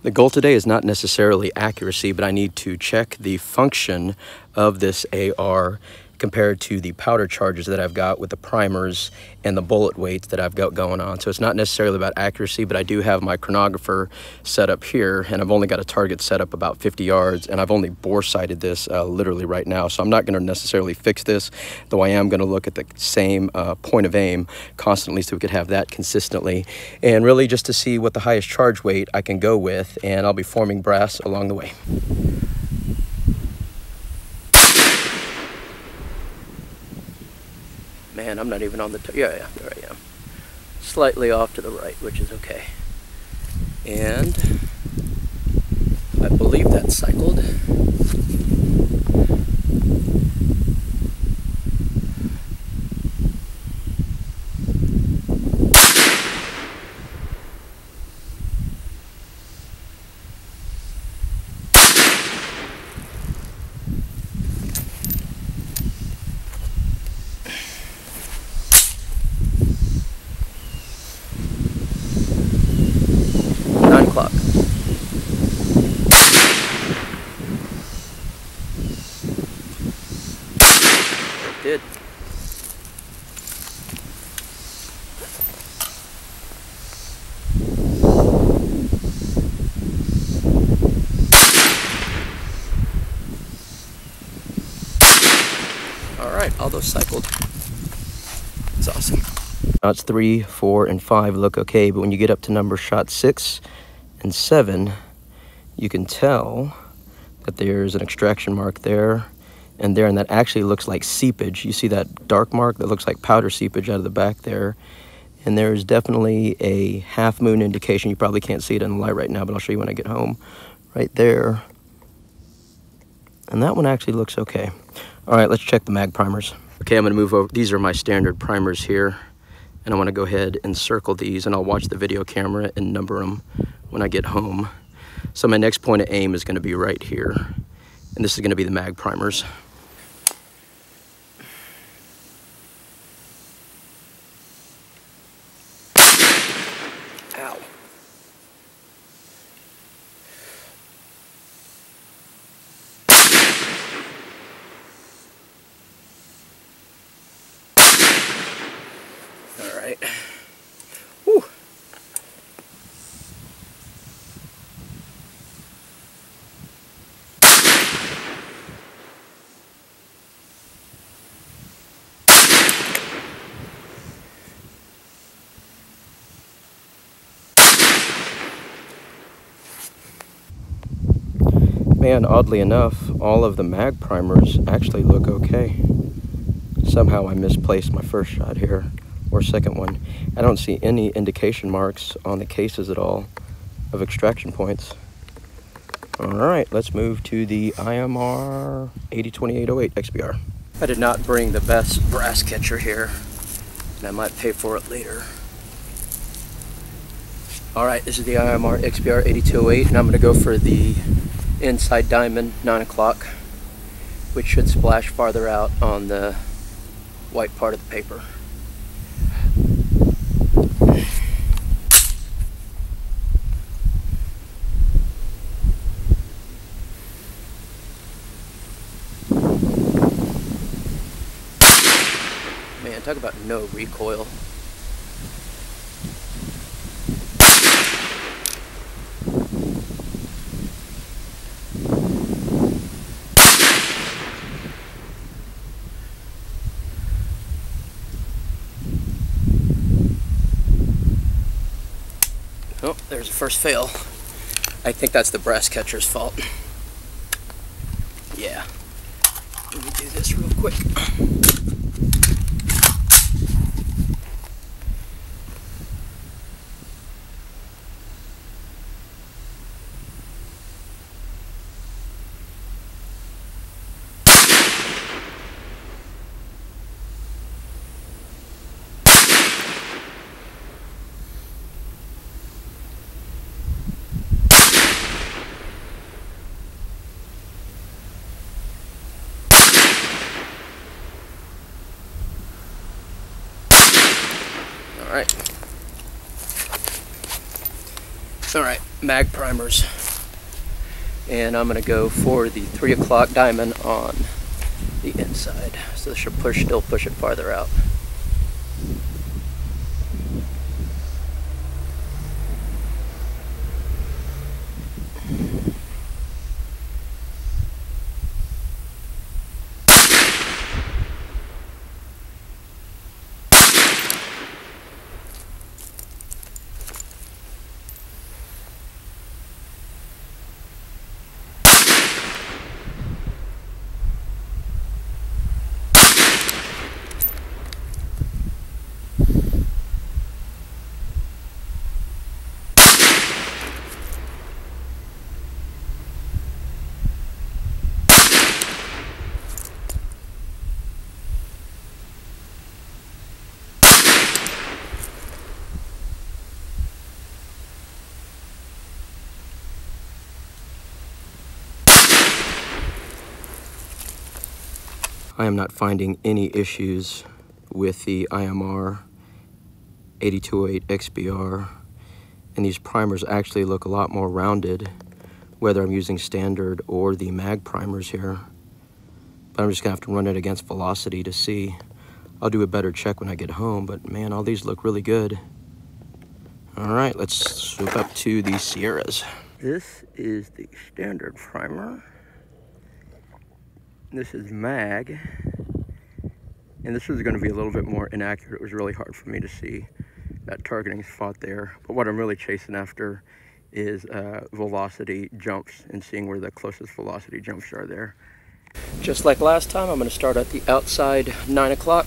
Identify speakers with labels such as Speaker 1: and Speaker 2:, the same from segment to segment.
Speaker 1: The goal today is not necessarily accuracy, but I need to check the function of this AR compared to the powder charges that I've got with the primers and the bullet weights that I've got going on. So it's not necessarily about accuracy, but I do have my chronographer set up here, and I've only got a target set up about 50 yards, and I've only bore sighted this literally right now. So I'm not going to necessarily fix this, though I am going to look at the same point of aim constantly so we could have that consistently, and really just to see what the highest charge weight I can go with, and I'll be forming brass along the way. Man, I'm not even on the yeah, there I am. Slightly off to the right, which is okay. And I believe that's cycled. Did. All right, all those cycled. It's awesome. Shots 3, 4, and 5 look okay, but when you get up to number shot 6 and 7, you can tell that there's an extraction mark there and there, and that actually looks like seepage. You see that dark mark that looks like powder seepage out of the back there, and there's definitely a half moon indication. You probably can't see it in the light right now, but I'll show you when I get home. Right there, and that one actually looks okay. All right, let's check the mag primers. Okay, I'm gonna move over. These are my standard primers here, and I want to go ahead and circle these, and I'll watch the video camera and number them when I get home. So my next point of aim is going to be right here, and this is going to be the mag primers. Ow. All right. Whew. Man, oddly enough, all of the mag primers actually look okay. Somehow I misplaced my first shot here, or second one. I don't see any indication marks on the cases at all of extraction points. All right, let's move to the IMR 802808 XBR. I did not bring the best brass catcher here, and I might pay for it later. All right, this is the IMR XBR 8208, and I'm gonna go for the inside diamond 9 o'clock, which should splash farther out on the white part of the paper. Man, talk about no recoil. Oh, there's the first fail. I think that's the brass catcher's fault. Yeah. Let me do this real quick. All right. mag primers. And I'm gonna go for the 3 o'clock diamond on the inside. So this should still push it farther out. I am not finding any issues with the IMR 8208 XBR, and these primers actually look a lot more rounded, whether I'm using standard or the mag primers here. But I'm just gonna have to run it against velocity to see. I'll do a better check when I get home, but man, all these look really good. All right, let's swoop up to the Sierras. This is the standard primer. This is mag, and this is going to be a little bit more inaccurate. It was really hard for me to see that targeting spot there, but what I'm really chasing after is velocity jumps and seeing where the closest velocity jumps are there. Just like last time, I'm going to start at the outside 9 o'clock,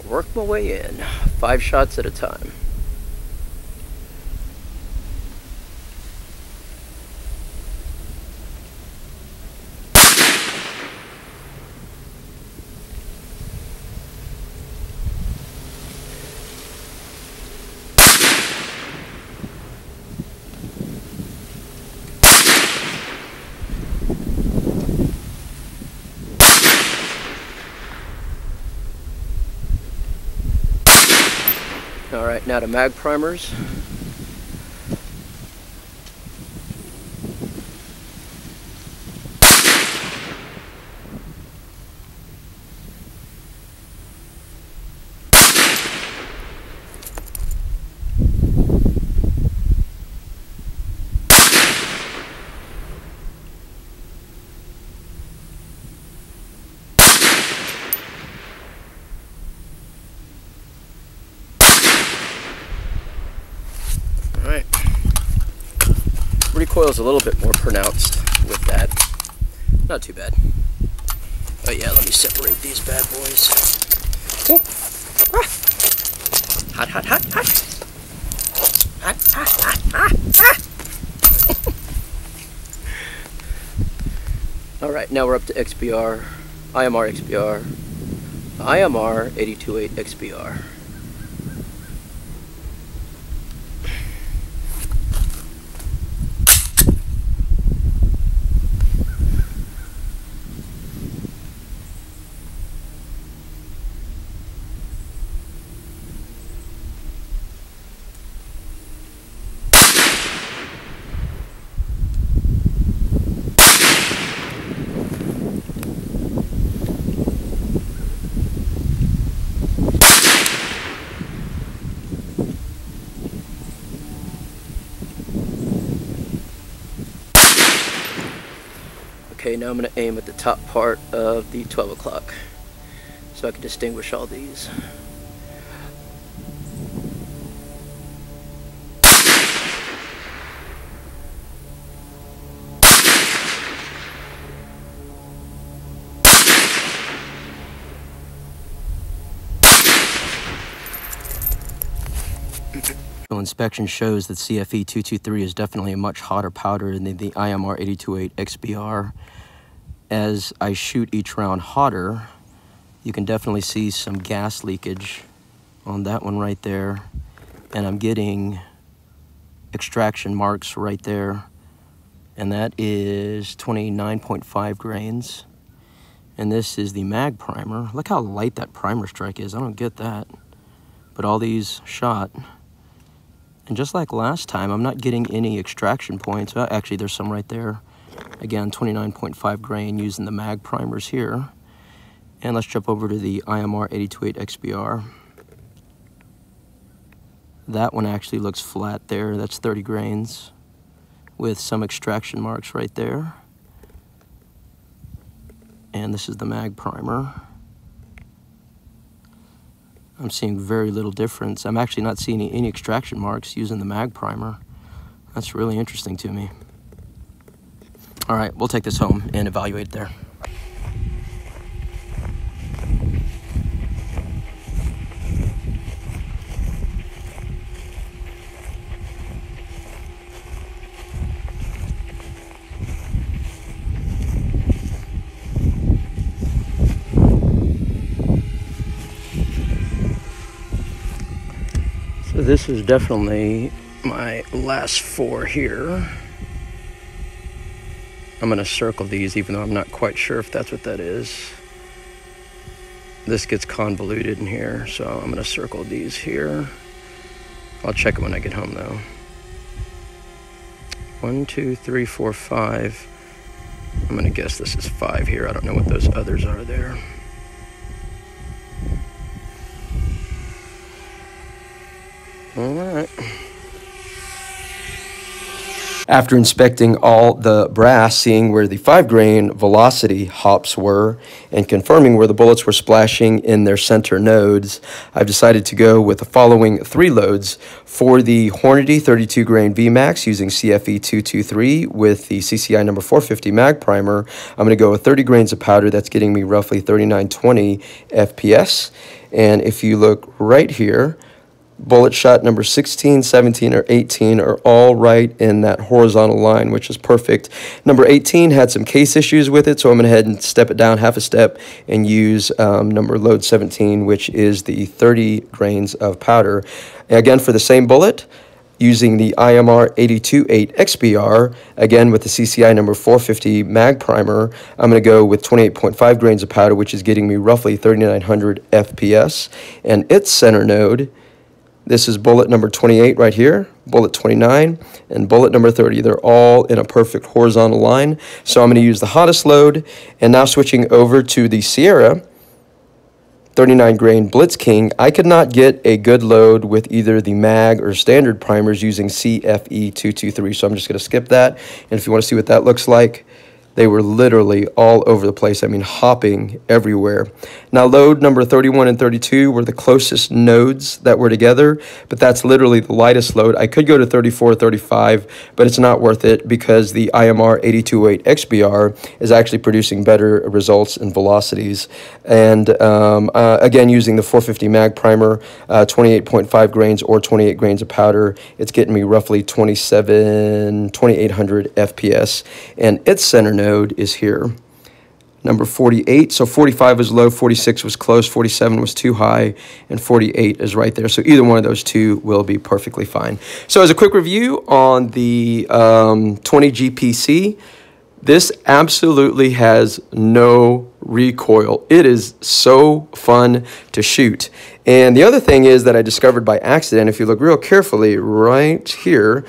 Speaker 1: work my way in 5 shots at a time. All right, now to mag primers. Recoil's a little bit more pronounced with that. Not too bad. Oh yeah, let me separate these bad boys. Oh. Ah. Hot, hot, hot, hot. Hot, hot, hot, hot, hot. All right, now we're up to XBR, IMR XBR, IMR 8208 XBR. Okay, now I'm going to aim at the top part of the 12 o'clock so I can distinguish all these. Inspection shows that CFE 223 is definitely a much hotter powder than the IMR 8208 XBR. As I shoot each round hotter, you can definitely see some gas leakage on that one right there. And I'm getting extraction marks right there. And that is 29.5 grains. And this is the mag primer. Look how light that primer strike is. I don't get that. But all these shot And just like last time, I'm not getting any extraction points. Actually, there's some right there. Again, 29.5 grain using the mag primers here. And let's jump over to the IMR 828 XBR. That one actually looks flat there. That's 30 grains with some extraction marks right there. And this is the mag primer. I'm seeing very little difference. I'm actually not seeing any extraction marks using the mag primer. That's really interesting to me. All right, we'll take this home and evaluate it there. So this is definitely my last 4 here. I'm going to circle these even though I'm not quite sure if that's what that is. This gets convoluted in here, so I'm going to circle these here. I'll check it when I get home though. 1, 2, 3, 4, 5. I'm going to guess this is 5 here. I don't know what those others are there. All right. After inspecting all the brass, seeing where the 5 grain velocity hops were, and confirming where the bullets were splashing in their center nodes, I've decided to go with the following 3 loads. For the Hornady 32 grain VMAX using CFE 223 with the CCI number 450 mag primer, I'm going to go with 30 grains of powder. That's getting me roughly 3920 FPS. And if you look right here, bullet shot number 16, 17, or 18 are all right in that horizontal line, which is perfect. Number 18 had some case issues with it, so I'm going to head and step it down half a step and use load 17, which is the 30 grains of powder. Again, for the same bullet, using the IMR 828 XBR, again with the CCI number 450 mag primer, I'm going to go with 28.5 grains of powder, which is getting me roughly 3900 FPS. And its center node, this is bullet number 28 right here, bullet 29, and bullet number 30. They're all in a perfect horizontal line. So I'm going to use the hottest load, and now switching over to the Sierra 39 grain Blitz King. I could not get a good load with either the mag or standard primers using CFE 223, so I'm just going to skip that. And if you want to see what that looks like, they were literally all over the place. I mean, hopping everywhere. Now, load number 31 and 32 were the closest nodes that were together, but that's literally the lightest load. I could go to 34, 35, but it's not worth it because the IMR 828 XBR is actually producing better results and velocities. And again, using the 450 mag primer, 28.5 grains or 28 grains of powder, it's getting me roughly 2800 FPS. And its center node is here, number 48. So 45 was low, 46 was close, 47 was too high, and 48 is right there. So either one of those two will be perfectly fine. So as a quick review on the 20 GPC, this absolutely has no recoil. It is so fun to shoot. And the other thing is that I discovered by accident, if you look real carefully right here,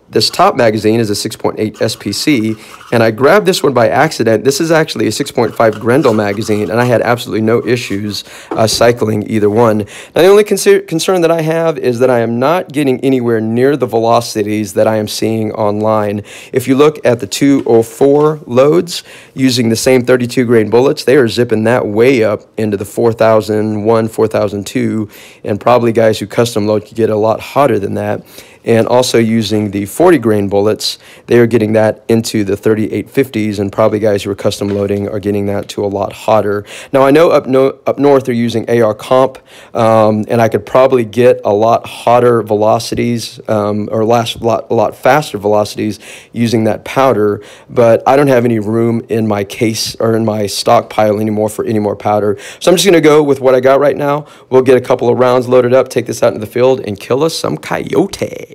Speaker 1: this top magazine is a 6.8 SPC, and I grabbed this one by accident. This is actually a 6.5 Grendel magazine, and I had absolutely no issues cycling either one. Now, the only concern that I have is that I am not getting anywhere near the velocities that I am seeing online. If you look at the 204 loads using the same 32 grain bullets, they are zipping that way up into the 4001, 4002, and probably guys who custom load could get a lot hotter than that. And also using the 40 grain bullets, they are getting that into the 3850s, and probably guys who are custom loading are getting that to a lot hotter. Now, I know up north they're using AR comp, and I could probably get a lot hotter velocities or a lot faster velocities using that powder, but I don't have any room in my case or in my stockpile anymore for any more powder. So I'm just going to go with what I got right now. We'll get a couple of rounds loaded up, take this out into the field, and kill us some coyotes.